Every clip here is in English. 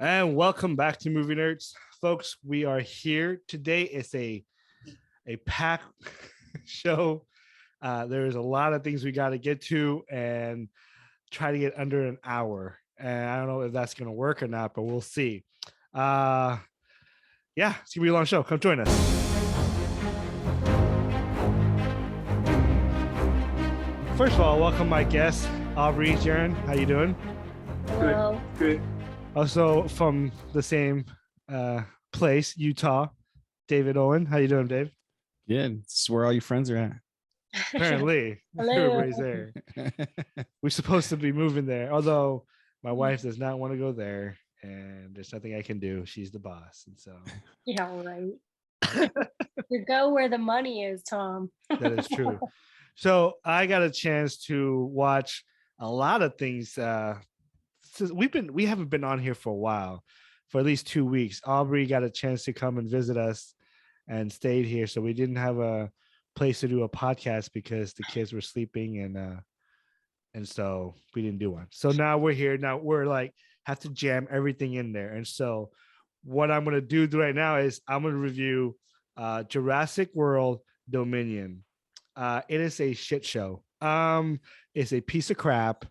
And welcome back to Movie Nerds. Folks, we are here. Today is a pack show. There's a lot of things we got to get to and try to get under an hour. And I don't know if that's going to work or not, but we'll see. Yeah, it's going to be a long show. Come join us. First of all, welcome my guest, Aubrey Jaron. How you doing? Hello. Good. Also from the same place, Utah, David Owen. How you doing, Dave? Good. This is where all your friends are at. Apparently, Hello. everybody's there. We're supposed to be moving there, although my wife does not want to go there, and there's nothing I can do. She's the boss, and so Yeah, right. You go where the money is, Tom. that is true. So I got a chance to watch a lot of things. Since we haven't been on here for a while, for at least 2 weeks. Aubrey got a chance to come and visit us and stayed here, so we didn't have a place to do a podcast because the kids were sleeping, and so we didn't do one. So now we're here. Now we're like have to jam everything in there. And so what I'm gonna do right now is I'm gonna review Jurassic World Dominion. It is a shit show. It's a piece of crap.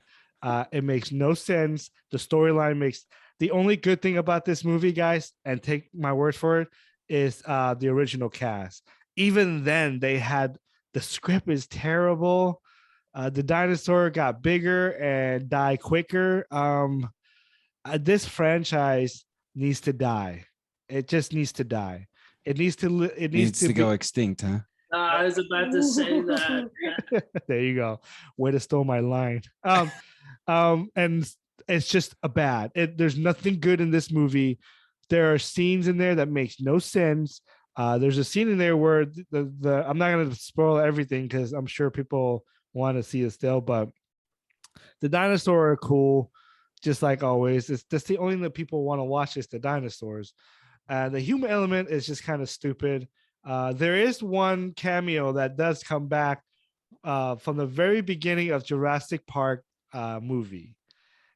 It makes no sense. The storyline makes the only good thing about this movie, guys, and take my word for it, is the original cast. Even then, they had the script is terrible. The dinosaur got bigger and die quicker. This franchise needs to die. It just needs to die. It needs to go extinct, huh? I was about to say that. There you go. Way to steal my line. And it's just a bad. There's nothing good in this movie. There are scenes in there that makes no sense. There's a scene in there where the I'm not going to spoil everything because I'm sure people want to see it still, but the dinosaurs are cool, just like always. That's the only thing that people want to watch is the dinosaurs. The human element is just kind of stupid. There is one cameo that does come back from the very beginning of Jurassic Park movie.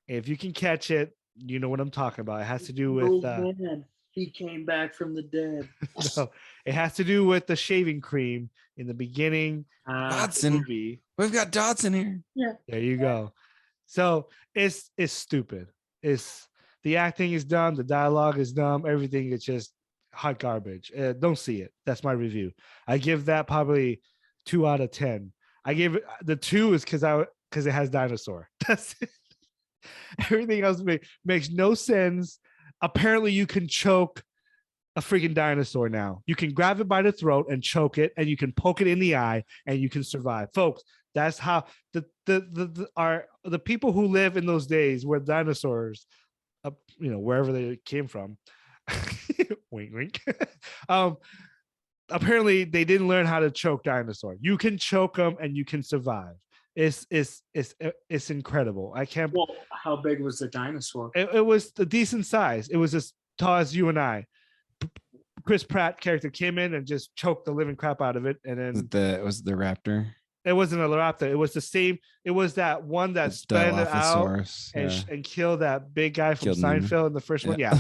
If you can catch it, you know what I'm talking about. It has to do with he came back from the dead. no, it has to do with the shaving cream in the beginning of the movie. We've got Dodson here. Yeah. There you go. So it's stupid. It's the acting is dumb, the dialogue is dumb, everything is just hot garbage. Don't see it. That's my review. I give that probably 2 out of 10. I give it the 2 is because it has dinosaur. That's it. Everything else makes no sense. Apparently, you can choke a freaking dinosaur now. You can grab it by the throat and choke it, and you can poke it in the eye, and you can survive, folks. That's how the people who live in those days were dinosaurs, wherever they came from. Wink, wink. Apparently, they didn't learn how to choke dinosaur. You can choke them, and you can survive. It's incredible. I can't. Well, how big was the dinosaur? It was a decent size. It was as tall as you and I. Chris Pratt character came in and just choked the living crap out of it, and then was the raptor. It wasn't a raptor. It was the same. It was that one that spun it out and killed that big guy from Seinfeld Newman. In the first one. Yeah.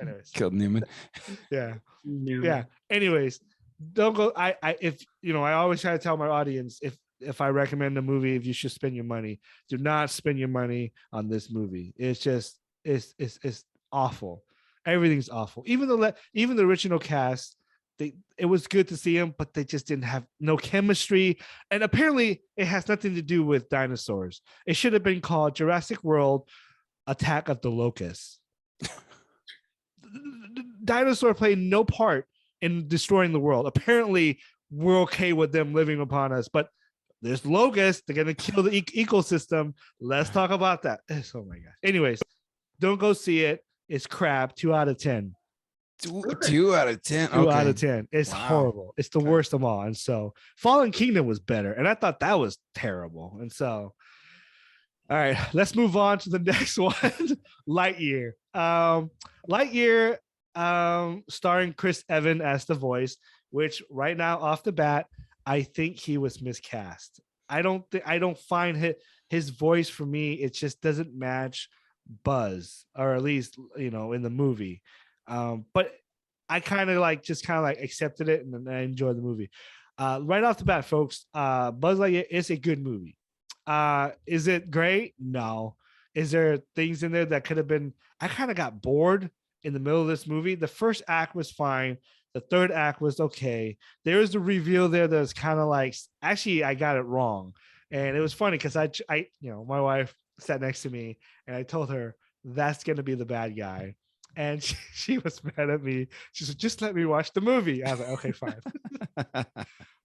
Anyways. Killed Newman. Yeah. Yeah. Anyways, don't go. I always try to tell my audience if I recommend a movie, if you should spend your money, do not spend your money on this movie. It's just it's awful. Everything's awful. Even the original cast, it was good to see them, but they just didn't have no chemistry. And apparently, it has nothing to do with dinosaurs. It should have been called Jurassic World: Attack of the Locusts. Dinosaur played no part in destroying the world. Apparently, we're okay with them living upon us, but there's locusts. They're gonna kill the ecosystem. Let's talk about that. Oh my gosh. Anyways, don't go see it. It's crap. 2 out of 10. 2 out of 10. 2 out of 10. It's horrible. It's the worst of all. And so Fallen Kingdom was better. And I thought that was terrible. And so, all right, let's move on to the next one. Lightyear. Lightyear, starring Chris Evans as the voice, which right now off the bat, I think he was miscast. I don't find his voice for me. It just doesn't match Buzz, or at least in the movie. But I kind of like accepted it, and then I enjoyed the movie. Right off the bat, folks, Buzz Lightyear is a good movie. Is it great? No. Is there things in there that could have been? I kind of got bored in the middle of this movie. The first act was fine. The third act was okay. There was the reveal there that was kind of like, actually, I got it wrong. And it was funny because my wife sat next to me and I told her that's going to be the bad guy. And she was mad at me. She said, just let me watch the movie. I was like, okay, fine.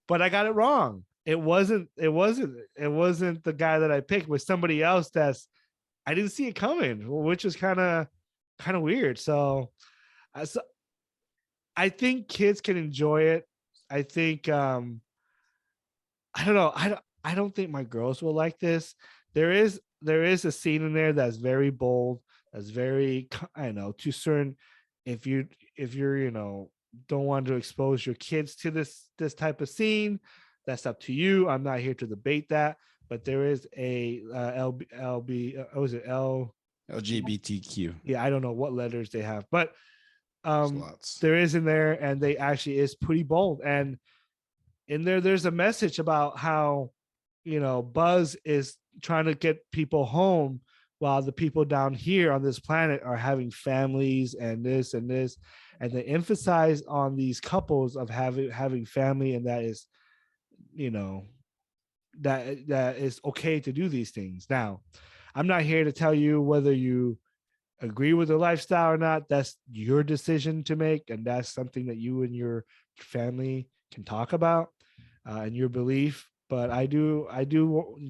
But I got it wrong. It wasn't the guy that I picked. It was somebody else I didn't see it coming, which was kind of weird. So I think kids can enjoy it. I think I don't know. I don't think my girls will like this. There is a scene in there that's very bold, that's very, I don't know, too certain. If you're don't want to expose your kids to this type of scene, that's up to you. I'm not here to debate that, but there is a was it L LGBTQ. yeah, I don't know what letters they have, but Lots. there is in there, and they actually is pretty bold. And in there's a message about how Buzz is trying to get people home while the people down here on this planet are having families and this and this, and they emphasize on these couples of having family, and that is that is okay to do these things. Now, I'm not here to tell you whether you agree with the lifestyle or not. That's your decision to make, and that's something that you and your family can talk about, and your belief. But I do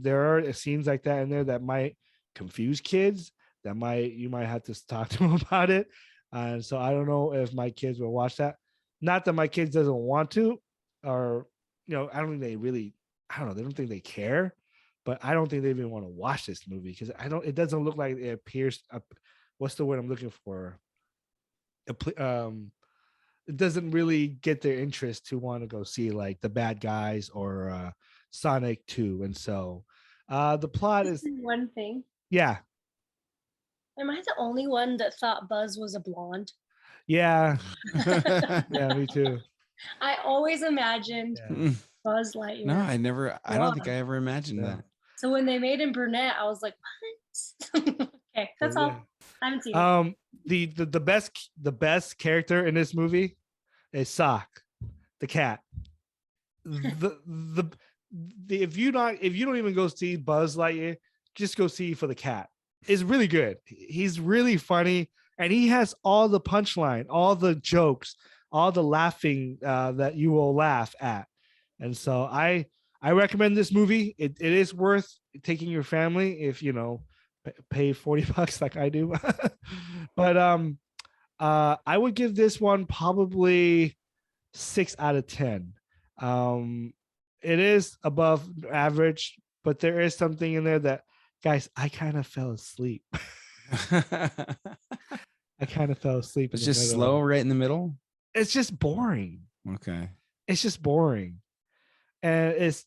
there are scenes like that in there that might confuse kids, that you might have to talk to them about it. And so I don't know if my kids will watch that. Not that my kids doesn't want to, or I don't think they really, I don't know, they don't think they care, but I don't think they even want to watch this movie because it doesn't look like it appears what's the word I'm looking for? It doesn't really get their interest to want to go see like the Bad Guys or Sonic 2. And so the plot is one thing. yeah. Am I the only one that thought Buzz was a blonde? Yeah. Yeah, me too. I always imagined Yeah. Buzz Lightyear. No, I don't think I ever imagined No. that. So when they made him brunette, I was like, what? Okay, that's Yeah. all. I haven't seen it. The best character in this movie is Sock, the cat. If you don't even go see Buzz Lightyear, just go see for the cat. It's really good. He's really funny, and he has all the punchline, all the jokes, all the laughing that you will laugh at. And so I recommend this movie. It is worth taking your family if pay $40 like I do. But I would give this one probably 6 out of 10. It is above average, but there is something in there that, guys, I kind of fell asleep. I kind of fell asleep. It's just slow right in the middle. It's just boring. Okay. It's just boring. And it's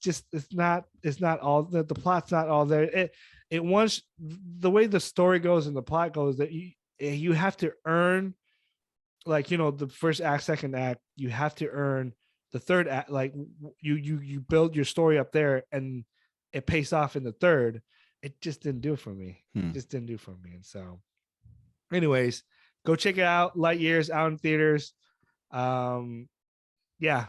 not all the plot's not all there. It wants, the way the story goes and the plot goes, that you have to earn, like, the first act, second act, you have to earn the third act. Like you build your story up there and it pays off in the third. It just didn't do it for me. It just didn't do it for me. And so anyways, go check it out. Lightyear's out in theaters. Yeah.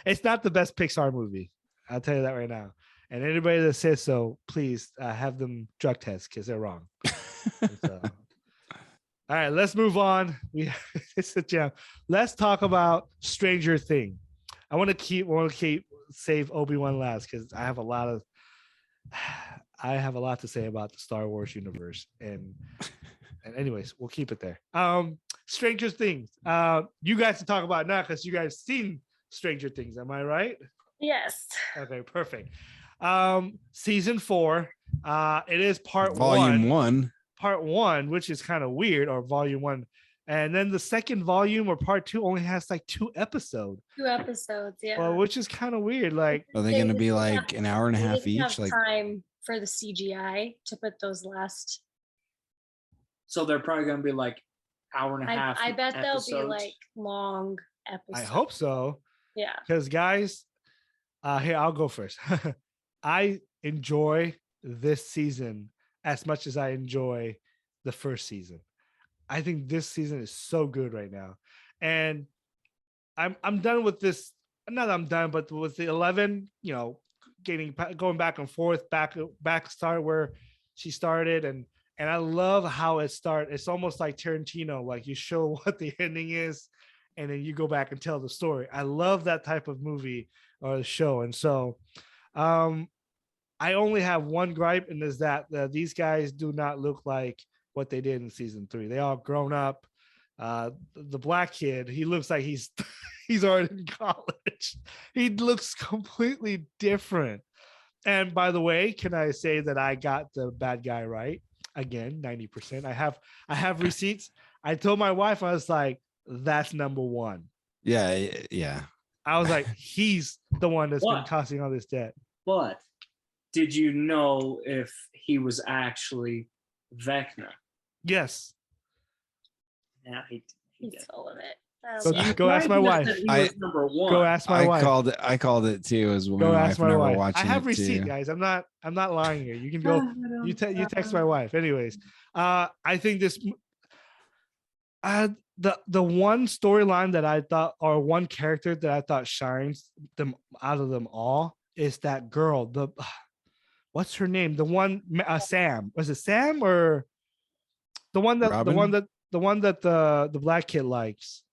It's not the best Pixar movie. I'll tell you that right now. And anybody that says so, please have them drug test because they're wrong. So, all right, let's move on. It's a jam. Let's talk about Stranger Things. I want to save Obi-Wan last because I have a lot to say about the Star Wars universe. And anyways, we'll keep it there. Stranger Things. You guys can talk about it now because you guys seen Stranger Things. Am I right? Yes. Okay, perfect. Season 4. It is Volume 1. Part 1, which is kind of weird, or volume 1. And then the second volume, or part 2, only has like 2 episodes. 2 episodes, yeah. Well, which is kind of weird. Like, Are they going to be like an hour and a half They didn't each? have Like, time for the CGI to put those last So they're probably gonna be like hour and a half. I bet they'll be episodes. like long episodes. I hope so. Yeah. Because guys, here I'll go first. I enjoy this season as much as I enjoy the first season. I think this season is so good right now, and I'm done with this. Not that I'm done, but with the 11, going back and forth, back start where she started, and I love how it started. It's almost like Tarantino, like you show what the ending is, and then you go back and tell the story. I love that type of movie or show, and so I only have one gripe, and is that these guys do not look like what they did in season 3. They all grown up. The black kid, he looks like he's he's already in college. He looks completely different. And by the way, can I say that I got the bad guy right? Again, 90%. I have receipts. I told my wife, I was like, that's number 1. Yeah. I was like, he's the one that's been What? causing all this debt. But did you know if he was actually Vecna? Yes. Yeah, he He's did. full of it. So go ask my wife. He was number 1. Go ask my wife. I called it too as well. Go ask my wife. I watching have it receipt, too. guys. I'm not lying here. You can go. You text my wife. Anyways, I think this. The one storyline that I thought, or one character that I thought shines them out of them all, is that girl. What's her name? The one, Sam. Was it Sam or the one that Robin? the one that the black kid likes?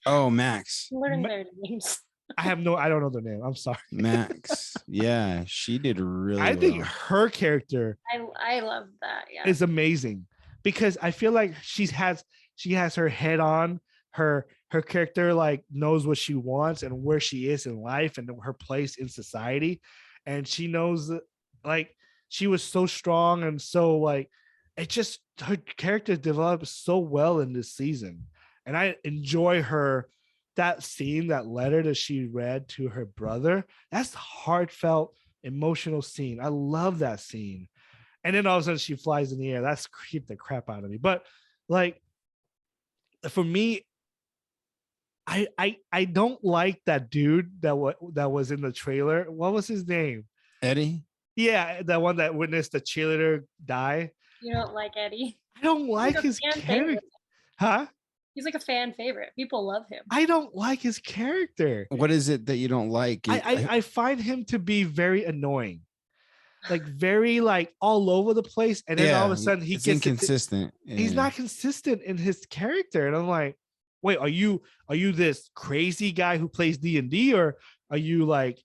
Oh, Max. Learn their names. I don't know their name. I'm sorry. Max. Yeah, she did really I think well. her character I love that. Yeah. is amazing, because I feel like she has her head on. Her character like knows what she wants and where she is in life and her place in society, and she knows that, like, she was so strong, and so like it just, her character developed so well in this season, and I enjoy her. That scene, that letter that she read to her brother, that's heartfelt, emotional scene. I love that scene. And then all of a sudden she flies in the air. That's creeped the crap out of me. But like, for me, I don't like that dude that was in the trailer. What was his name? Eddie. Yeah, the one that witnessed the cheerleader die. You don't like Eddie? I don't like He's a his fan character. favorite. Huh? He's like a fan favorite. People love him. I don't like his character. What is it that you don't like? I find him to be very annoying, like very like all over the place, and then all of a sudden he it's gets inconsistent. he's not consistent in his character, and I'm like, wait, are you this crazy guy who plays D&D, or are you like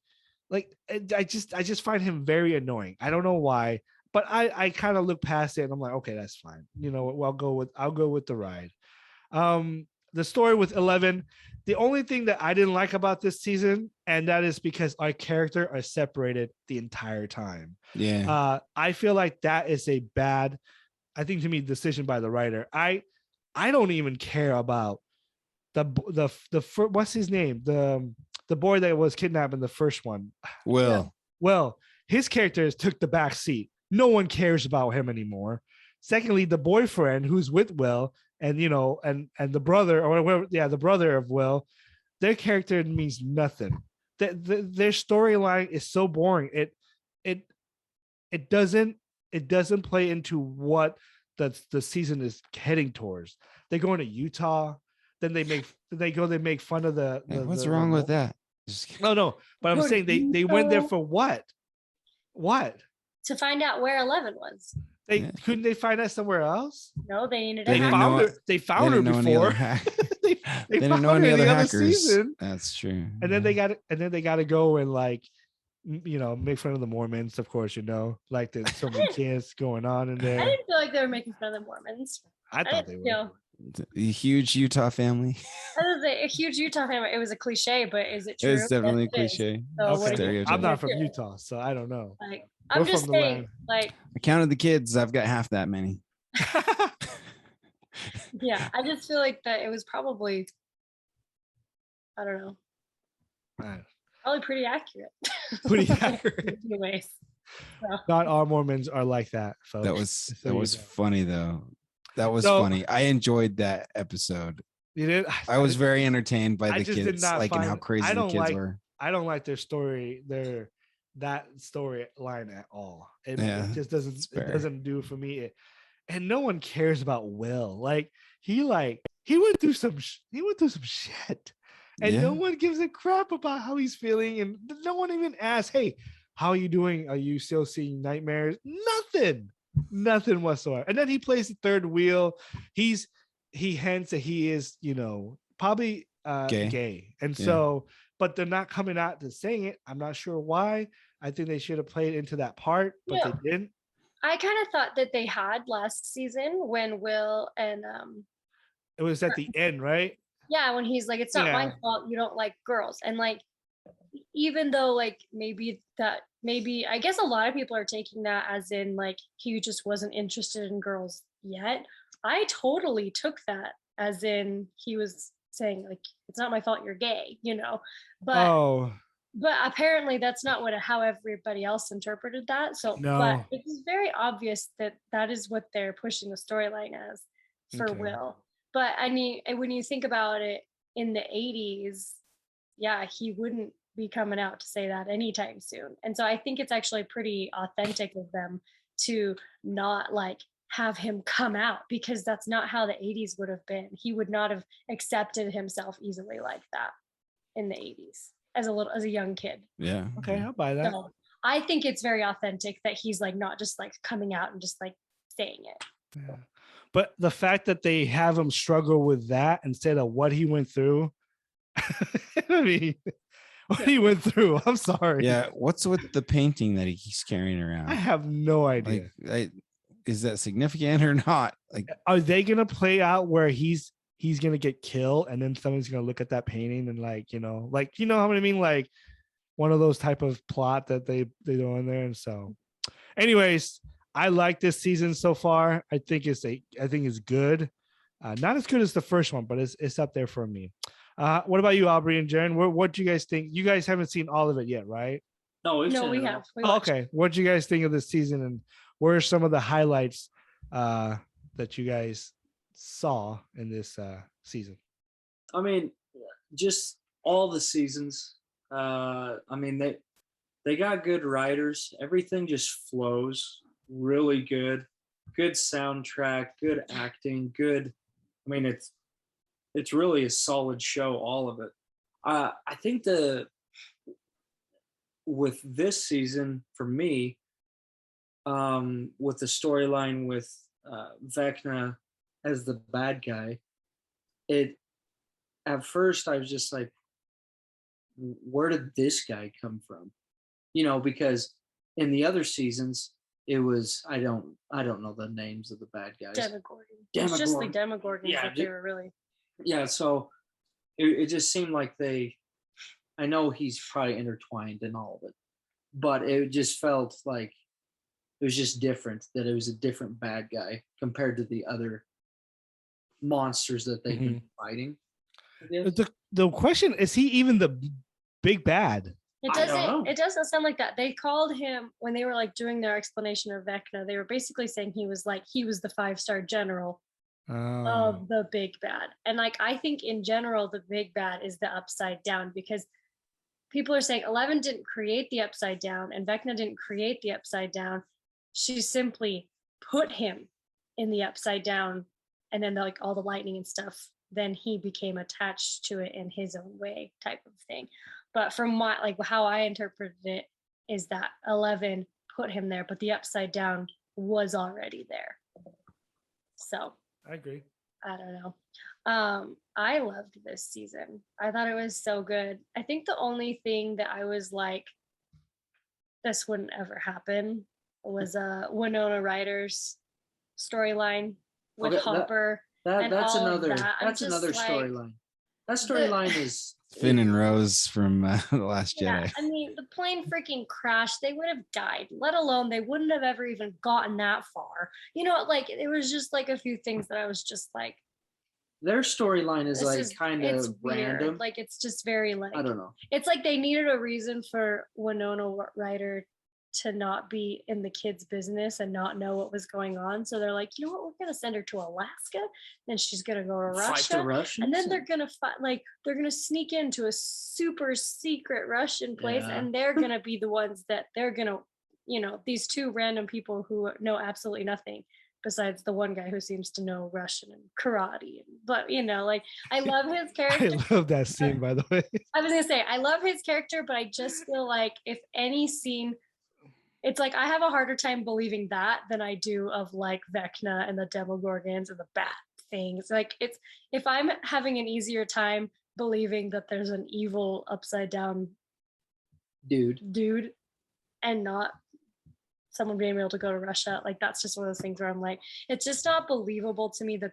I just find him very annoying. I don't know why, but I kind of look past it and I'm like, okay, that's fine. You know what? I'll go with the ride. The story with 11, the only thing that I didn't like about this season, and that is because our character are separated the entire time. Yeah. I feel like that is a bad, I think, to me, decision by the writer. I don't even care about the what's his name, the boy that was kidnapped in the first one. Will. Well, his character took the back seat. No one cares about him anymore. Secondly, the boyfriend who's with Will, and and the brother, or whatever, the brother of Will, their character means nothing. Their storyline is so boring. It doesn't play into what the season is heading towards. They're going to Utah, then they make fun of the What's wrong with that? No, but I'm saying they went there for what? To find out where 11 was. Couldn't they find that somewhere else? No, they needed They a didn't hacker. know They found her before. They didn't know found any her in other the hackers. season. That's true. And then they got to go and like, make fun of the Mormons, of course, like there's so many kids going on in I there. didn't feel like they were making fun of the Mormons. I thought they didn't were. feel- The huge Utah family. That was a huge Utah family. It was a cliche, but is it true? It's definitely a Yes, it is. cliche. So what Okay. do you- I'm not from Yeah. Utah, so I don't know. Like, We're I'm just from the saying, land. like, I counted the kids. I've got half that many. yeah, I just feel like that it was probably, I don't know, Right. probably pretty accurate. Pretty accurate. Anyways, Not all Mormons are like that, folks. That was So you know. funny though. That was So- funny. I enjoyed that episode. You did. I was very entertained by I the just did kids, not like and how find- crazy I the don't kids like- were. I don't like their story, that storyline at all. Yeah, It just it's fair. doesn't do for me. And no one cares about Will. He went through some shit, and no Yeah. one gives a crap about how he's feeling, and no one even asks, "Hey, how are you doing? Are you still seeing nightmares?" Nothing whatsoever. And then he plays the third wheel. He hints that he is, probably gay. And Yeah. so, but they're not coming out to saying it. I'm not sure why. I think they should have played into that part, but Yeah. they didn't. I kind of thought that they had last season when Will and It was at the end, right? yeah, when he's like, it's not my Yeah. fault you don't like girls. And like, even though like maybe I guess a lot of people are taking that as in like he just wasn't interested in girls yet. I totally took that as in he was saying like, it's not my fault you're gay, but Oh, but apparently that's not how everybody else interpreted that. So, No. but it was very obvious that is what they're pushing the storyline as for Okay. Will. But I mean, and when you think about it in the 80s, yeah, he wouldn't be coming out to say that anytime soon. And so I think it's actually pretty authentic of them to not like have him come out, because that's not how the 80s would have been. He would not have accepted himself easily like that in the 80s as a young kid. Yeah. okay, I'll buy that. So I think it's very authentic that he's like not just like coming out and just like saying it. Yeah. But the fact that they have him struggle with that instead of what he went through, I mean, what he went through. I'm sorry. Yeah. What's with the painting that he's carrying around? I have no idea. Like, is that significant or not? Like, Are they gonna play out where he's gonna get killed and then someone's gonna look at that painting and like how I mean, like one of those type of plot that they do in there. And so anyways, I like this season so far. I think it's good. Not as good as the first one, but it's up there for me. What about you, Aubrey and Jen? What do you guys think? You guys haven't seen all of it yet, right? No, we've No, seen we it all. have. We Oh, watched it. okay. What do you guys think of this season, and what are some of the highlights that you guys saw in this season? I mean, just all the seasons. I mean, they got good writers. Everything just flows really good. Good soundtrack, good acting, good. I mean, it's really a solid show, all of it. I think with this season for me, with the storyline with Vecna as the bad guy, at first I was just like, where did this guy come from? Because in the other seasons it was I don't know the names of the bad guys. Demogorgon. It's just the Demogorgon. Demogorgons Yeah, that they were really. Yeah, so it just seemed like I know he's probably intertwined in all of it, but it just felt like it was just different, that it was a different bad guy compared to the other monsters that they've been fighting. The question is, he even the big bad? It I don't know. doesn't sound like that. They called him when they were like doing their explanation of Vecna, they were basically saying he was the 5-star general Oh, of the big bad. And like I think in general the big bad is the upside down, because people are saying 11 didn't create the upside down and Vecna didn't create the upside down. She simply put him in the upside down, and then like all the lightning and stuff, then he became attached to it in his own way, type of thing. But from how I interpreted it is that 11 put him there, but the upside down was already there. So I agree. I don't know. I loved this season. I thought it was so good. I think the only thing that I was like, this wouldn't ever happen, was Winona Ryder's storyline with Okay, Hopper. and that's all of another that. I'm that's another just like, storyline. That storyline is Finn and Rose from The Last yeah, Jedi. I mean, the plane freaking crashed. They would have died, let alone they wouldn't have ever even gotten that far. Like it was just like a few things that I was just like, their storyline is this like is kind it's of weird. random. Like it's just very like, I don't know. it's like they needed a reason for Winona Ryder to not be in the kids' business and not know what was going on. So they're like, you know what, we're gonna send her to Alaska, then she's gonna go to Fight the Russia, Russians. and then they're gonna fight, like they're gonna sneak into a super secret Russian place, Yeah. and they're gonna be the ones that they're gonna, these two random people who know absolutely nothing besides the one guy who seems to know Russian and karate. But like, I love his I character. love that scene, by the way. I was gonna say I love his character, but I just feel like if any scene, it's like I have a harder time believing that than I do of like Vecna and the Demogorgons and the bat things. Like it's, if I'm having an easier time believing that there's an evil upside down dude and not someone being able to go to Russia, like that's just one of those things where I'm like, it's just not believable to me that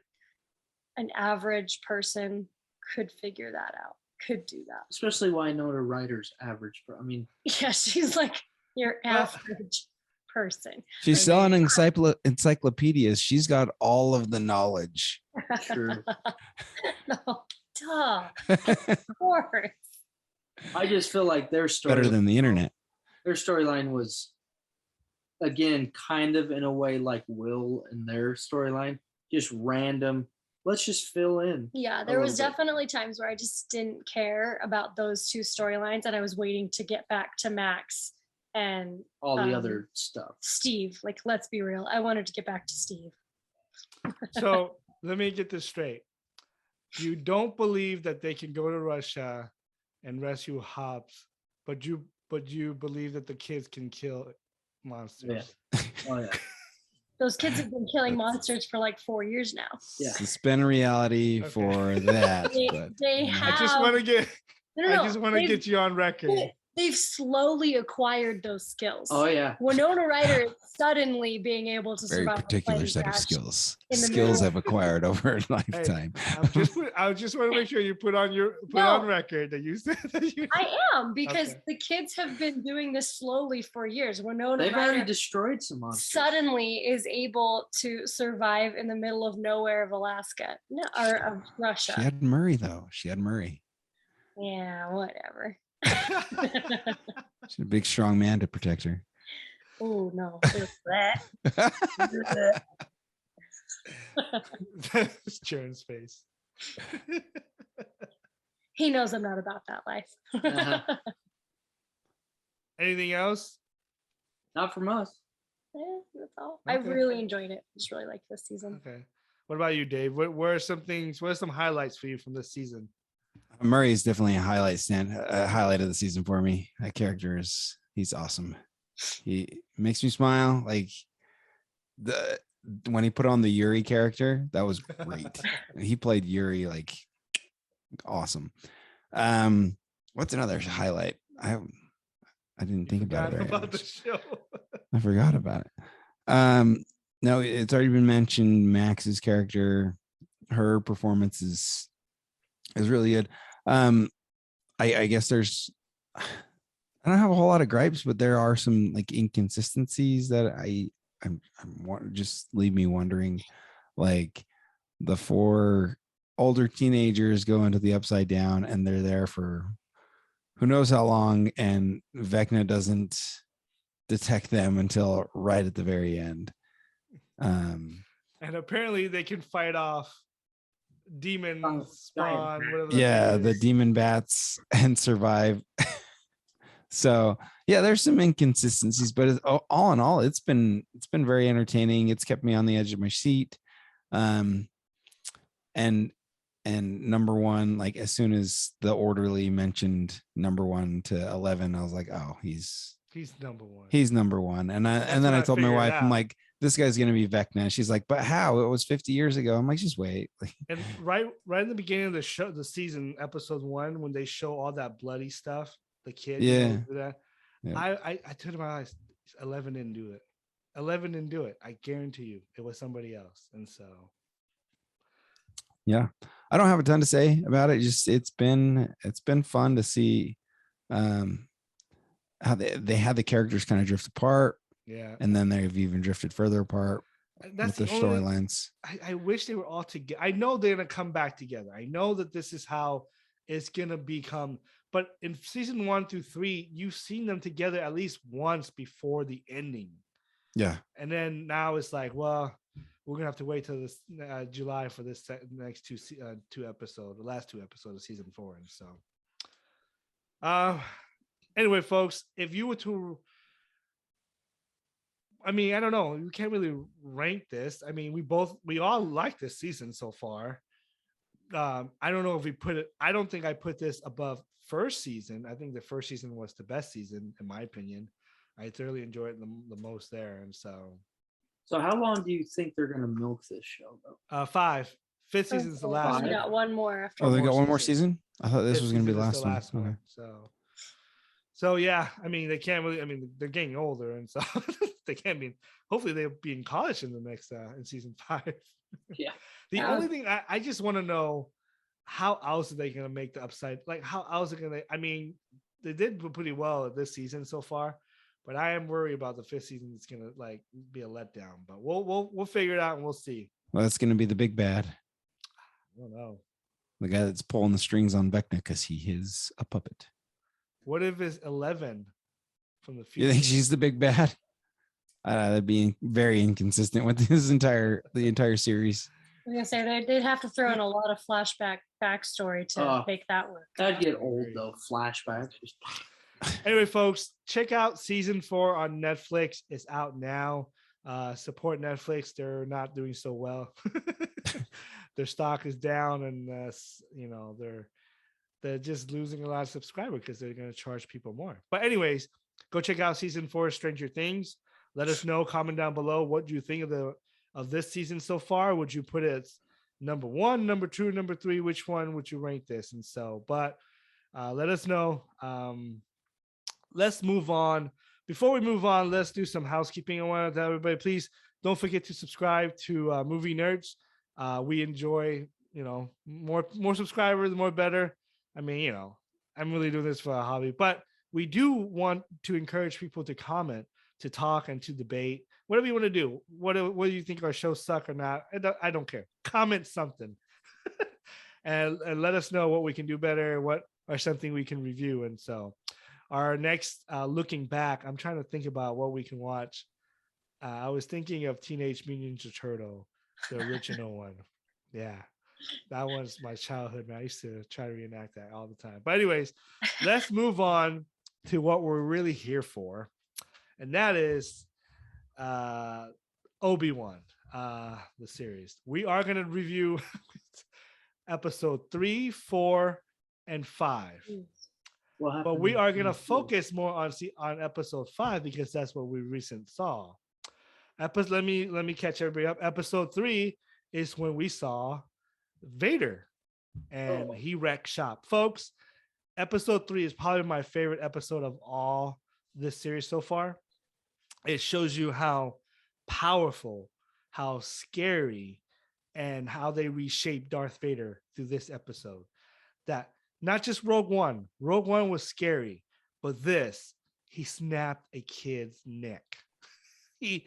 an average person could figure that out, could do that. Especially Winona Ryder's average. I mean, Yeah, she's like your average person. She's Like, selling encyclopedias. She's got all of the knowledge. true. no, duh, of course. I just feel like their story Better than the internet. their storyline was, again, kind of in a way like Will and their storyline, just random. Let's just fill in. Yeah, a there was little bit. definitely times where I just didn't care about those two storylines, and I was waiting to get back to Max and All the other stuff. Steve. Like, let's be real, I wanted to get back to Steve. So let me get this straight. You don't believe that they can go to Russia and rescue Hobbs, but you believe that the kids can kill monsters. Oh yeah. Those kids have been killing monsters for like 4 years now. Yeah. Suspend reality Okay. for that. They, but they have. I just want to get No, I just want to they've- get you on record. They've slowly acquired those skills. Oh yeah. Winona Ryder is suddenly being able to very survive a particular plane set of crash. skills. in the Skills middle. I've acquired over a lifetime. I just want to make sure you put on No. record that you said that you. I am, because Okay. the kids have been doing this slowly for years. Winona They've already Ryder destroyed some monsters. suddenly is able to survive in the middle of nowhere of Alaska, no, or of Russia. She had Murray though. She had Murray. Yeah, whatever. She's a big, strong man to protect her. Oh no. That's Sharon's face. He knows I'm not about that life. Uh-huh. Anything else? Not from us. Yeah, that's all. I Okay. really enjoyed it. Just really liked this season. Okay. What about you, Dave? What are some things? What are some highlights for you from this season? Murray is definitely a highlight of the season for me. That character he's awesome. He makes me smile. Like when he put on the Yuri character, that was great. He played Yuri like awesome. What's another highlight? I didn't think about it. Forgot very about the much. show. I forgot about it. No, it's already been mentioned. Max's character, her performance is really good. I guess I don't have a whole lot of gripes, but there are some like inconsistencies that I'm just leave me wondering. Like the 4 older teenagers go into the Upside Down and they're there for who knows how long, and Vecna doesn't detect them until right at the very end. And apparently they can fight off demon spawn, whatever. that Yeah, thing the is. demon bats and survive. So yeah, there's some inconsistencies, but all in all, it's been very entertaining. It's kept me on the edge of my seat. And number one, like as soon as the orderly mentioned number 1 to 11, I was like, oh, he's number one. he's number 1. And then what I I told my figured wife, I'm out. like, this guy's gonna be Vecna. She's like, but how? It was 50 years ago. I'm like, just wait. And right in the beginning of the show, the season, episode 1, when they show all that bloody stuff, the kid, Yeah. do that. Yeah. I turned my eyes. 11 didn't do it. 11 didn't do it. I guarantee you, it was somebody else. And so, Yeah, I don't have a ton to say about it. Just it's been fun to see how they had the characters kind of drift apart, yeah, and then they've even drifted further apart that's with the their only. storylines. I wish they were all together. I know they're gonna come back together. I know that this is how it's gonna become. But in season 1 through 3, you've seen them together at least once before the ending. Yeah. And then now it's like, well, we're gonna have to wait till this July for this next two episodes, the last 2 episodes of season 4. And so, anyway, folks, if you were to, I mean, I don't know, you can't really rank this. I mean, we all like this season so far. I don't know if we put it. I don't think I put this above first season. I think the first season was the best season, in my opinion. I thoroughly enjoyed it the most there, and so. So how long do you think they're gonna milk this show though? 5. 5th season is the last We one. got one more after. Oh, they more got one more season. season? I thought this 5th was going to be the season is last one. Okay. So yeah, I mean, they can't really. I mean, they're getting older, and so they can't be. Hopefully, they'll be in college in the next in season 5. Yeah. The only thing I just want to know, how else are they going to make the upside? Like, how else are going to? I mean, they did pretty well this season so far, but I am worried about the 5th season. It's going to like be a letdown. But we'll figure it out and we'll see. Well, that's going to be the big bad. I don't know. The guy that's pulling the strings on Vecna because he is a puppet. What if it's 11 from the You future? think she's the big bad? That'd be very inconsistent with the entire series. I was gonna say they'd have to throw in a lot of flashback backstory to make that work. That'd get old though. Flashbacks. Anyway, folks, check out season 4 on Netflix. It's out now. Support Netflix. They're not doing so well. Their stock is down, and you know, they're just losing a lot of subscribers because they're going to charge people more. But anyways, go check out season 4 of Stranger Things. Let us know, comment down below, what do you think of this season so far? Would you put it as number 1, number 2, number 3? Which one would you rank this? And so, but let us know. Let's move on. Before we move on, let's do some housekeeping. I want to tell everybody, please don't forget to subscribe to Movie Nerds. We enjoy, you know, more subscribers, the more better. I mean, you know, I'm really doing this for a hobby, but we do want to encourage people to comment, to talk, and to debate. Whatever you want to do. What do you think our shows suck or not? I don't care. Comment something, and let us know what we can do better, what or something we can review. And so, our next looking back, I'm trying to think about what we can watch. I was thinking of Teenage Mutant Ninja Turtle, the original one. Yeah. That was my childhood, man. I used to try to reenact that all the time. But anyways, let's move on to what we're really here for. And that is Obi-Wan, the series. We are going to review episode 3, 4, and 5. But we are going to focus more on episode 5 because that's what we recently saw. Let me catch everybody up. Episode 3 is when we saw Vader and he wrecked shop. Folks, episode 3 is probably my favorite episode of all this series so far. It shows you how powerful, how scary, and how they reshaped Darth Vader through this episode. That not just Rogue One was scary, but this, he snapped a kid's neck. He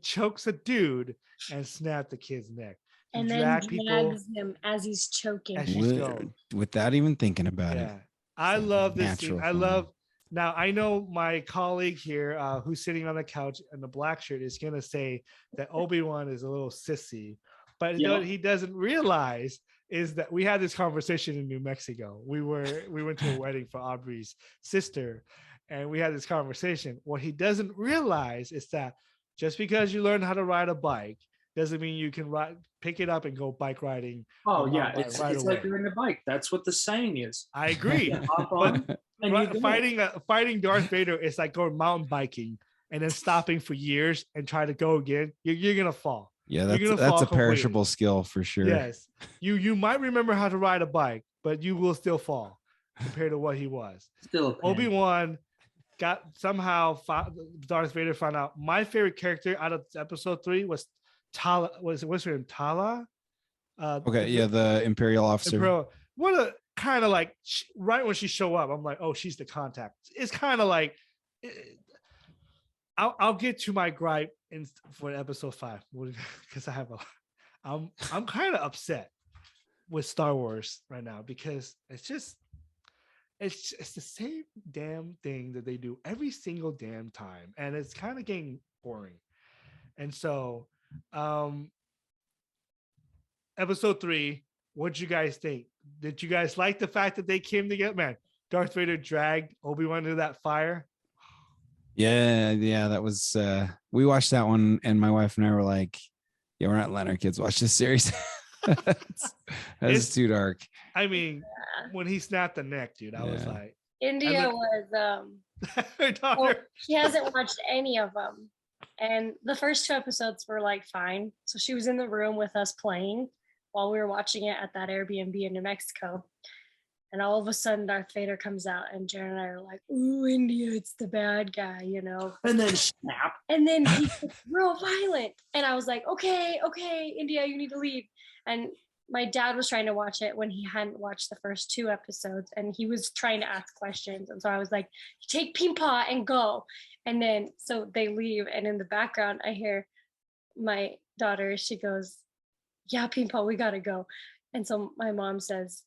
chokes a dude and snapped the kid's neck. And then drags him as he's choking. Without even thinking about it. I love this scene. Now I know my colleague here who's sitting on the couch in the black shirt is going to say that Obi-Wan is a little sissy, but what he doesn't realize is that we had this conversation in New Mexico. We went to a wedding for Aubrey's sister, and we had this conversation. What he doesn't realize is that just because you learn how to ride a bike doesn't mean you can pick it up and go bike riding. Oh yeah, it's like riding a bike. That's what the saying is. I agree. Hop on, and fighting Darth Vader is like going mountain biking and then stopping for years and try to go again. You're gonna fall. Yeah, that's a perishable skill for sure. Yes, you might remember how to ride a bike, but you will still fall compared to what he was. Still, Obi-Wan got somehow Darth Vader found out. My favorite character out of episode 3 was Tala. What's her name? Tala. The Imperial officer. What a kind of like right when she show up, I'm like, oh, she's the contact. It's kind of like. I'll get to my gripe for episode 5 because I'm kind of upset with Star Wars right now because it's just it's the same damn thing that they do every single damn time, and it's kind of getting boring. And so, episode 3, what'd you guys think? Did you guys like the fact that they came together? Man, Darth Vader dragged Obi-Wan into that fire. Yeah, that was we watched that one and my wife and I were like, yeah, we're not letting our kids watch this series. That's too dark. I mean, when he snapped the neck, dude, I was like, India was her daughter. well, she hasn't watched any of them. And the first 2 episodes were like fine. So she was in the room with us playing while we were watching it at that Airbnb in New Mexico. And all of a sudden Darth Vader comes out and Jared and I are like, ooh, India, it's the bad guy, you know. And then snap. And then he's real violent. And I was like, okay, India, you need to leave. And my dad was trying to watch it when he hadn't watched the first 2 episodes, and he was trying to ask questions. And so I was like, take Peepaw and go. And then so they leave, and in the background I hear my daughter, she goes, yeah, Peepaw, we gotta go. And so my mom says,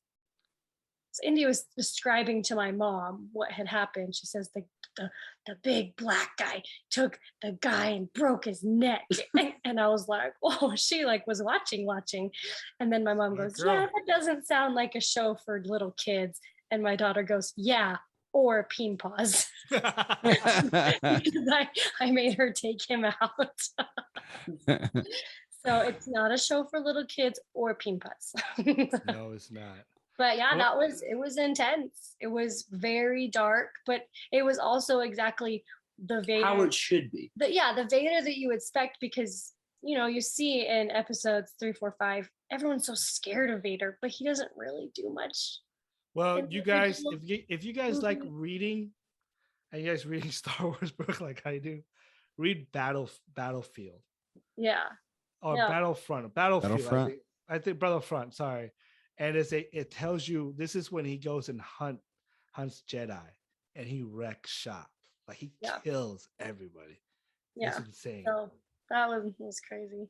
so India was describing to my mom what had happened. She says the big black guy took the guy and broke his neck. And I was like, oh, she like was watching. And then my mom goes, yeah, that doesn't sound like a show for little kids. And my daughter goes, yeah, or Peen Paws. Because I made her take him out. So it's not a show for little kids or Peen Paws. No, it's not. But yeah, it was intense. It was very dark, but it was also exactly the Vader. How it should be. The Vader that you expect, because, you know, you see in episodes 3, 4, 5, everyone's so scared of Vader, but he doesn't really do much. Well, you guys, if you guys like reading, and you guys reading Star Wars book like I do, read Battlefield. Yeah. Or Battlefield. I think Battlefront, sorry. And it tells you this is when he goes and hunts Jedi, and he wrecks shop. Like he kills everybody. Yeah. It's insane. So that was crazy.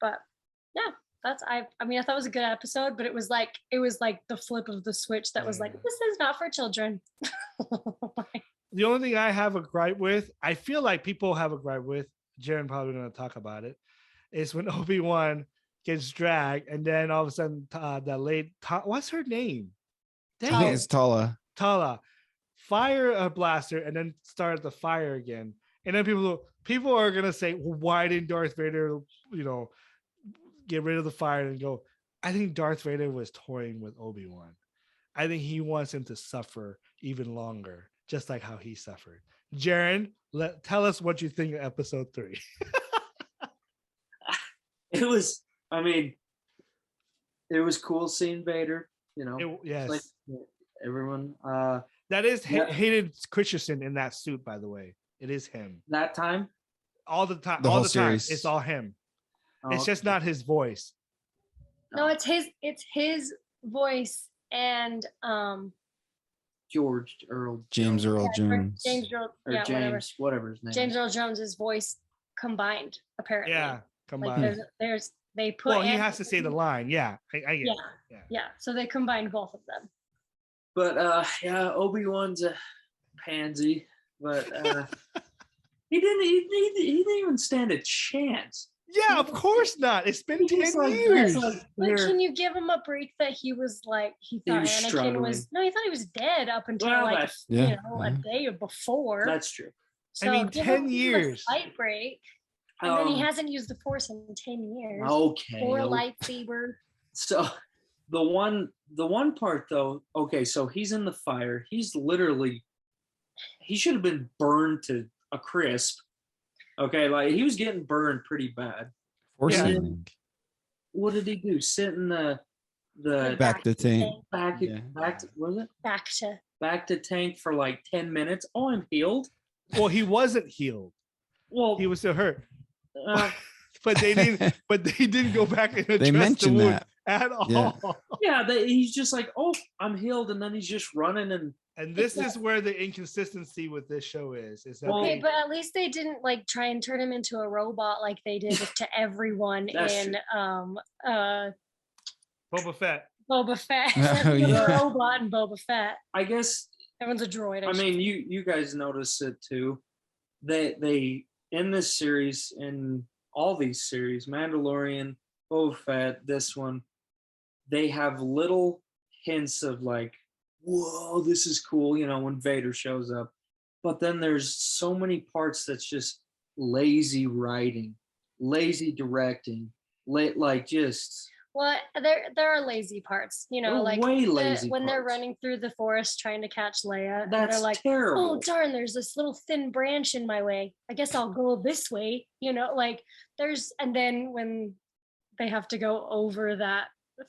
But yeah, I mean, I thought it was a good episode, but it was like the flip of the switch that was like, this is not for children. The only thing I have a gripe with, I feel like people have a gripe with, Jaron probably going to talk about it, is when Obi-Wan gets dragged, and then all of a sudden what's her name? I think it's Tala. Fire a blaster and then start the fire again. And then people are gonna say, well, why didn't Darth Vader, get rid of the fire and go? I think Darth Vader was toying with Obi-Wan. I think he wants him to suffer even longer, just like how he suffered. Jaron, tell us what you think of episode 3. It was cool seeing Vader, Yes. Like everyone. That is Hayden Christensen in that suit, by the way. It is him. That time? All the time. The all whole the series. time. It's all him. It's okay. just not his voice. No, it's his voice and James Earl Jones. James whatever his name. James Earl Jones's voice combined, apparently. Yeah, combined. Like they put. Well, he has to say the line. Yeah, I get it. Yeah. So they combined both of them. But Obi-Wan's a pansy, but he didn't even stand a chance. Yeah, of course not. It's been 10 years. But can you give him a break that he was like, he thought Anakin was, no, he thought he was dead up until a day before. That's true. So I mean, 10 years. A slight break. And then he hasn't used the Force in 10 years. Okay. Or a lightsaber. So the one part though, okay, so he's in the fire. He should have been burned to a crisp. Okay, like he was getting burned pretty bad. What did he do? Sit in the back to tank. Back to tank for like 10 minutes. Oh, I'm healed. Well, he wasn't healed. Well, he was still hurt. But they didn't go back and address they mentioned the wound that at all. Yeah, he's just like, oh, I'm healed, and then he's just running and this is where the inconsistency with this show is that okay, but at least they didn't like try and turn him into a robot like they did to everyone in Boba Fett. Boba Fett. Oh, Everyone's yeah. a robot and Boba Fett. I guess. Everyone's a droid. I mean, you guys notice it too. They in this series, in all these series, Mandalorian, Boba Fett, this one, they have little hints of like, whoa, this is cool, you know, when Vader shows up. But then there's so many parts that's just lazy writing, lazy directing, like just Well, there are lazy parts, you know, They're like way lazy when they're parts. running through the forest trying to catch Leia, and that's they're like, terrible. "Oh darn, there's this little thin branch in my way. I guess I'll go this way." You know, like and then when they have to go over that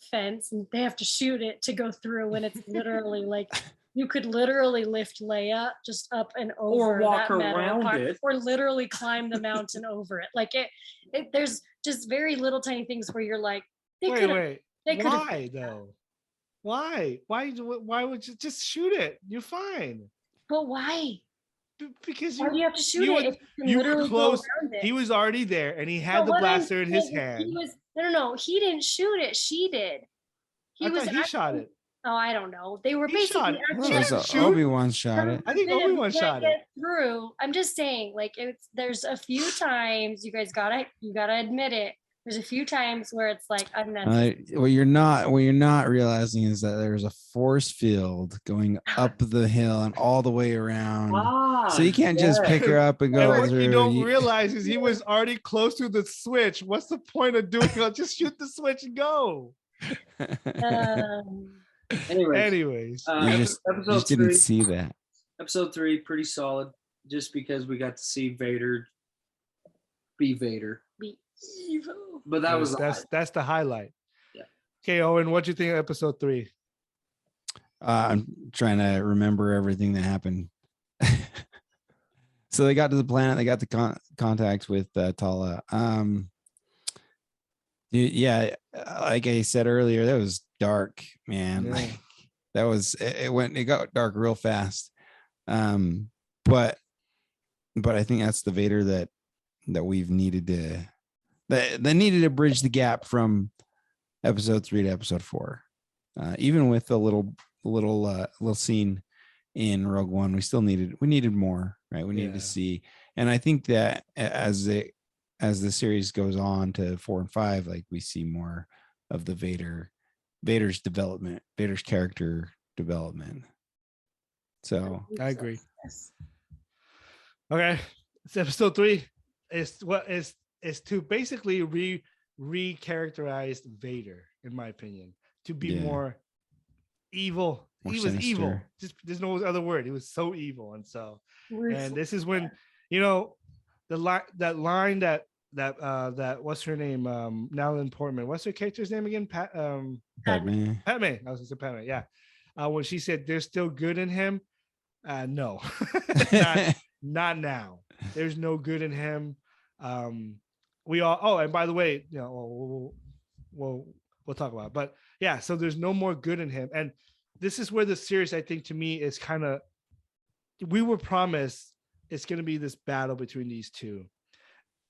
fence and they have to shoot it to go through, when it's literally like you could literally lift Leia just up and over walk that metal around part, it. or literally climb the mountain over it. Like there's just very little tiny things where you're like, Wait. they could've Why fixed that. though? Why? Why would you just shoot it? You're fine. But why? Because Why do you have to shoot you it would- if you can you were literally close. go around it? He was already there, and he had But the what I'm blaster in his saying is hand. No, he didn't shoot it. She did. I thought he shot actually- it. Oh, I don't know. They were He shot basically it. Well, He it didn't was shoot. Obi-Wan shot it. I think Forbidden, Obi-Wan you can't shot it. get through. I'm just saying, like there's a few times you gotta admit it. There's a few times where it's like unnecessary. What you're not realizing is that there's a force field going up the hill and all the way around. So you can't just pick her up and And go what through. you don't realize is he was already close to the switch. What's the point of doing it? Just shoot the switch and go. Anyways, you just episode didn't 3. see that. Episode 3, pretty solid, just because we got to see Vader be Vader. Be evil. But that was that's the highlight. Yeah. Okay, Owen, what do you think of episode 3? I'm trying to remember everything that happened. So they got to the planet. They got the contact with Tala. Yeah, like I said earlier, that was dark, man. Yeah. Like it got dark real fast. But I think that's the Vader that we've needed to that needed to bridge the gap from episode 3 to episode 4. Even with a little scene in Rogue One, we needed more, right? We needed to see, and I think that as the series goes on to 4 and 5, like we see more of the Vader's development, Vader's character development. So I agree. Okay, it's episode 3. Is to basically re-characterize Vader, in my opinion, to be more evil. He was evil. sinister. Just there's no other word. He was so evil, and so Ruthless. and this is when that line that what's her name? Natalie Portman. What's her character's name again? Padme. Padme. I was gonna say Padme. Yeah. When she said there's still good in him. No, not now. There's no good in him. We all. Oh, and by the way, we'll talk about it. But yeah, so there's no more good in him, and this is where the series, I think, to me, is kind of. We were promised it's going to be this battle between these two.